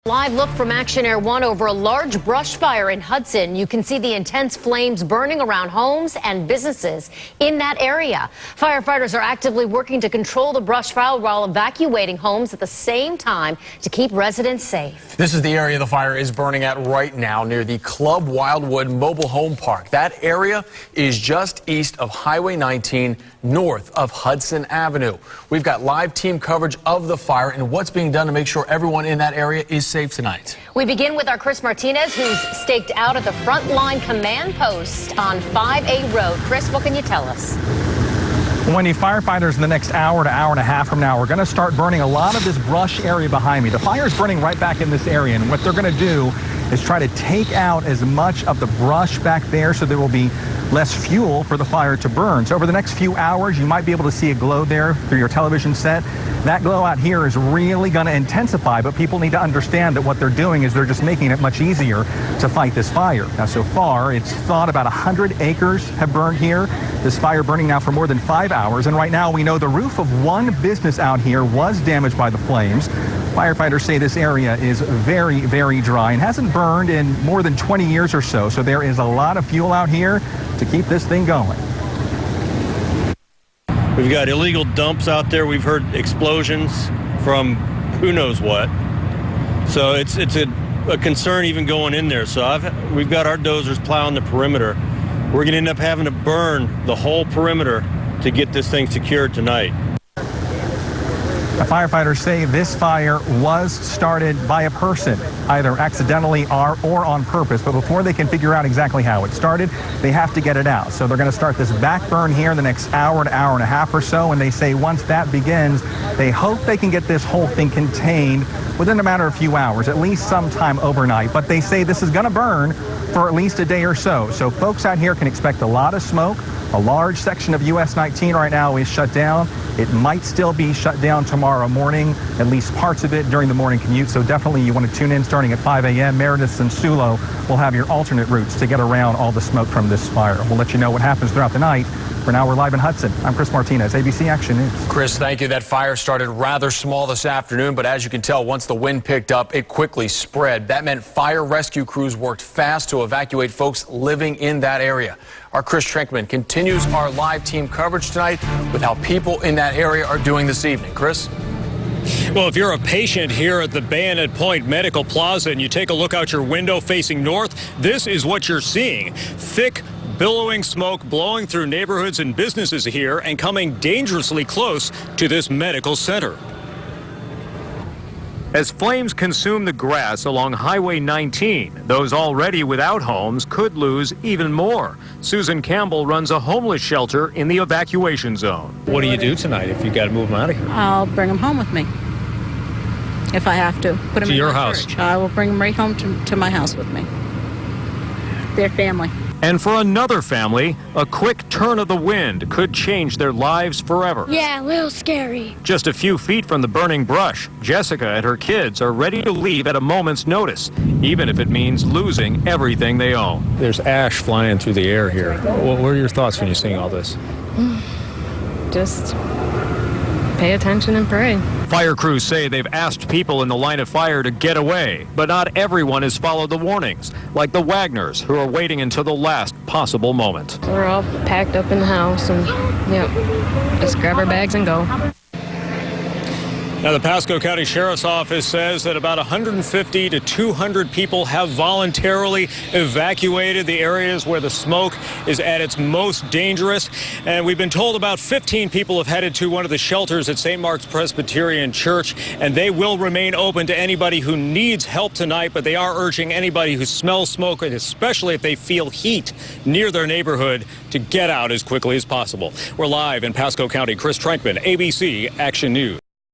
Live look from Action Air 1 over a large brush fire in Hudson. You can see the intense flames burning around homes and businesses in that area. Firefighters are actively working to control the brush fire while evacuating homes at the same time to keep residents safe. This is the area the fire is burning at right now near the Club Wildwood Mobile Home Park. That area is just east of Highway 19, north of Hudson Avenue. We've got live team coverage of the fire and what's being done to make sure everyone in that area is safe tonight. We begin with our Chris Martinez, who's staked out at the frontline command post on 5A Road. Chris, what can you tell us? Wendy, firefighters in the next hour to hour and a half from now are going to start burning a lot of this brush area behind me. The fire is burning right back in this area, and what they're going to do is try to take out as much of the brush back there so there will be less fuel for the fire to burn. So over the next few hours, you might be able to see a glow there through your television set. That glow out here is really going to intensify, but people need to understand that what they're doing is they're just making it much easier to fight this fire. Now, so far, it's thought about 100 acres have burned here. This fire burning now for more than 5 hours, and right now we know the roof of one business out here was damaged by the flames. Firefighters say this area is very, very dry and hasn't burned in more than 20 years or so, so there is a lot of fuel out here to keep this thing going. We've got illegal dumps out there. We've heard explosions from who knows what. So it's a concern even going in there. So we've got our dozers plowing the perimeter. We're going to end up having to burn the whole perimeter to get this thing secured tonight. The firefighters say this fire was started by a person, either accidentally or on purpose. But before they can figure out exactly how it started, they have to get it out. So they're going to start this back burn here in the next hour to hour and a half or so. And they say once that begins, they hope they can get this whole thing contained within a matter of a few hours, at least sometime overnight. But they say this is going to burn for at least a day or so. So folks out here can expect a lot of smoke. A large section of US 19 right now is shut down. It might still be shut down tomorrow morning, at least parts of it during the morning commute. So definitely you want to tune in starting at 5 a.m. Meredith and Sulo will have your alternate routes to get around all the smoke from this fire. We'll let you know what happens throughout the night. For now, we're live in Hudson. I'm Chris Martinez, ABC Action News. Chris, thank you. That fire started rather small this afternoon, but as you can tell, once the wind picked up, it quickly spread. That meant fire rescue crews worked fast to evacuate folks living in that area. Our Chris Trenkman continues our live team coverage tonight with how people in that area are doing this evening. Chris? Well, if you're a patient here at the Bayonet Point Medical Plaza and you take a look out your window facing north, this is what you're seeing. Thick, billowing smoke blowing through neighborhoods and businesses here and coming dangerously close to this medical center. As flames consume the grass along Highway 19, those already without homes could lose even more. Susan Campbell runs a homeless shelter in the evacuation zone. What do you do tonight if you got to move them out of here? I'll bring them home with me if I have to. Put them to in your my house? church. I will bring them right home to my house with me. Their family. And for another family, a quick turn of the wind could change their lives forever. Yeah, a little scary. Just a few feet from the burning brush, Jessica and her kids are ready to leave at a moment's notice, even if it means losing everything they own. There's ash flying through the air here. What are your thoughts when you're seeing all this? Just pay attention and pray. Fire crews say they've asked people in the line of fire to get away, but not everyone has followed the warnings, like the Wagners, who are waiting until the last possible moment. We're all packed up in the house and, just grab our bags and go. Now, the Pasco County Sheriff's Office says that about 150 to 200 people have voluntarily evacuated the areas where the smoke is at its most dangerous. And we've been told about 15 people have headed to one of the shelters at St. Mark's Presbyterian Church, and they will remain open to anybody who needs help tonight. But they are urging anybody who smells smoke, and especially if they feel heat near their neighborhood, to get out as quickly as possible. We're live in Pasco County. Chris Trenkman, ABC Action News.